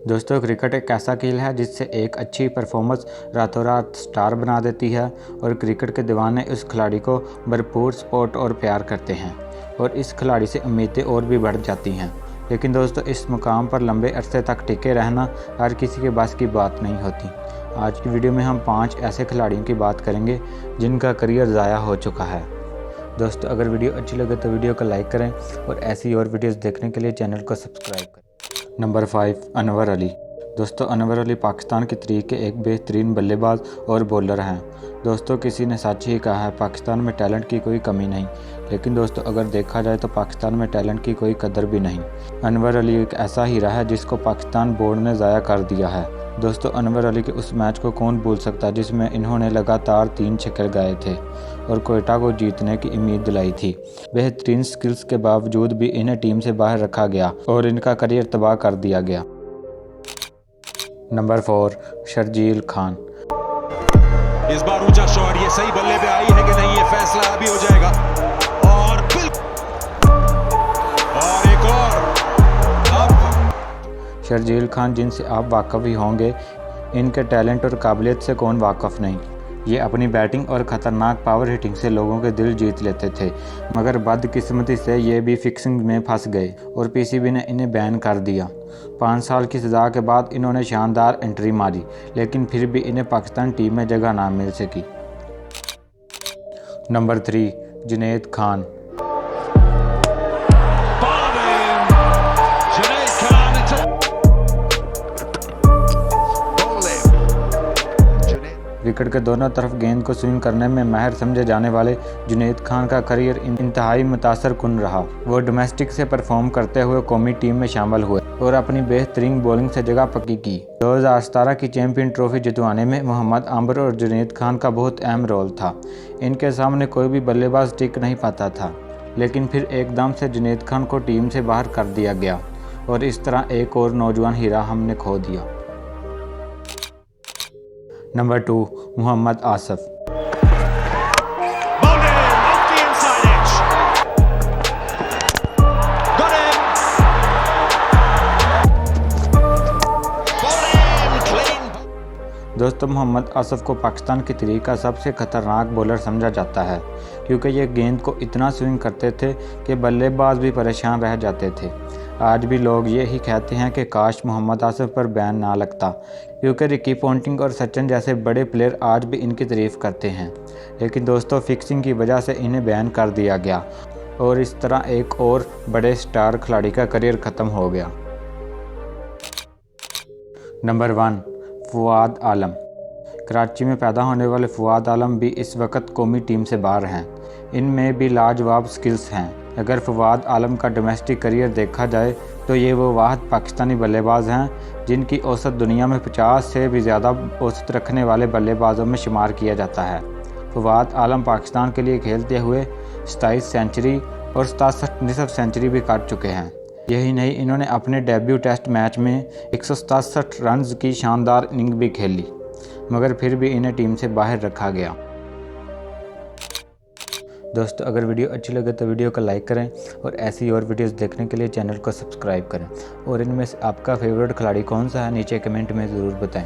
दोस्तों, क्रिकेट एक ऐसा खेल है जिससे एक अच्छी परफॉर्मेंस रातों रात स्टार बना देती है और क्रिकेट के दीवाने उस खिलाड़ी को भरपूर सपोर्ट और प्यार करते हैं और इस खिलाड़ी से उम्मीदें और भी बढ़ जाती हैं। लेकिन दोस्तों, इस मुकाम पर लंबे अरसे तक टिके रहना हर किसी के बस की बात नहीं होती। आज की वीडियो में हम 5 ऐसे खिलाड़ियों की बात करेंगे जिनका करियर ज़ाया हो चुका है। दोस्तों, अगर वीडियो अच्छी लगे तो वीडियो को लाइक करें और ऐसी और वीडियोज़ देखने के लिए चैनल को सब्सक्राइब करें। नंबर 5, अनवर अली। दोस्तों, अनवर अली पाकिस्तान की तारीख के एक बेहतरीन बल्लेबाज और बॉलर हैं। दोस्तों, किसी ने सच ही कहा है, पाकिस्तान में टैलेंट की कोई कमी नहीं। लेकिन दोस्तों, अगर देखा जाए तो पाकिस्तान में टैलेंट की कोई कदर भी नहीं। अनवर अली एक ऐसा हीरा है जिसको पाकिस्तान बोर्ड ने ज़ाया कर दिया है। दोस्तों, अनवर अली के उस मैच को कौन भूल सकता है जिसमें इन्होंने लगातार 3 छक्के लगाए थे और कोयटा को जीतने की उम्मीद दिलाई थी। बेहतरीन स्किल्स के बावजूद भी इन्हें टीम से बाहर रखा गया और इनका करियर तबाह कर दिया गया। नंबर 4, शर्जील खान। इस बार ऊंचा शॉट, ये सही बल्ले पे आई है कि नहीं, ये फैसला अभी हो जाएगा। और एक और अब शर्जील खान, जिनसे आप वाकफ़ ही होंगे, इनके टैलेंट और काबिलियत से कौन वाकफ़ नहीं। ये अपनी बैटिंग और ख़तरनाक पावर हिटिंग से लोगों के दिल जीत लेते थे, मगर बदकिस्मती से ये भी फिक्सिंग में फंस गए और पीसीबी ने इन्हें बैन कर दिया। 5 साल की सज़ा के बाद इन्होंने शानदार एंट्री मारी, लेकिन फिर भी इन्हें पाकिस्तान टीम में जगह ना मिल सकी। नंबर 3, जुनैद खान। विकेट के दोनों तरफ गेंद को स्विंग करने में माहिर समझे जाने वाले जुनैद खान का करियर इंतहाई मुतासर कुन रहा। वो डोमेस्टिक से परफॉर्म करते हुए कौमी टीम में शामिल हुए और अपनी बेहतरीन बॉलिंग से जगह पक्की की। 2017 की चैंपियन ट्रॉफी जितवाने में मोहम्मद आम्बर और जुनैद खान का बहुत अहम रोल था। इनके सामने कोई भी बल्लेबाज टिक नहीं पाता था, लेकिन फिर एकदम से जुनैद खान को टीम से बाहर कर दिया गया और इस तरह एक और नौजवान हीरा हमने खो दिया। नंबर 2, मोहम्मद आसिफ। दोस्तों, मोहम्मद आसिफ को पाकिस्तान की तारीख का सबसे खतरनाक बॉलर समझा जाता है, क्योंकि ये गेंद को इतना स्विंग करते थे कि बल्लेबाज भी परेशान रह जाते थे। आज भी लोग यही कहते हैं कि काश मोहम्मद आसिफ पर बैन ना लगता, क्योंकि रिकी पॉन्टिंग और सचिन जैसे बड़े प्लेयर आज भी इनकी तारीफ़ करते हैं। लेकिन दोस्तों, फिक्सिंग की वजह से इन्हें बैन कर दिया गया और इस तरह एक और बड़े स्टार खिलाड़ी का करियर ख़त्म हो गया। नंबर 1, फवाद आलम। कराची में पैदा होने वाले फवाद आलम भी इस वक्त कौमी टीम से बाहर हैं। इनमें भी लाजवाब स्किल्स हैं। अगर फवाद आलम का डोमेस्टिक करियर देखा जाए तो ये वो वाहिद पाकिस्तानी बल्लेबाज हैं जिनकी औसत दुनिया में 50 से भी ज़्यादा औसत रखने वाले बल्लेबाजों में शुमार किया जाता है। फवाद आलम पाकिस्तान के लिए खेलते हुए 27 सेंचुरी और 67 निसफ सेंचुरी भी काट चुके हैं। यही नहीं, इन्होंने अपने डेब्यू टेस्ट मैच में 167 रन की शानदार इनिंग भी खेली, मगर फिर भी इन्हें टीम से बाहर रखा गया। दोस्तों, अगर वीडियो अच्छी लगे तो वीडियो को लाइक करें और ऐसी और वीडियोस देखने के लिए चैनल को सब्सक्राइब करें और इनमें से आपका फेवरेट खिलाड़ी कौन सा है नीचे कमेंट में ज़रूर बताएं।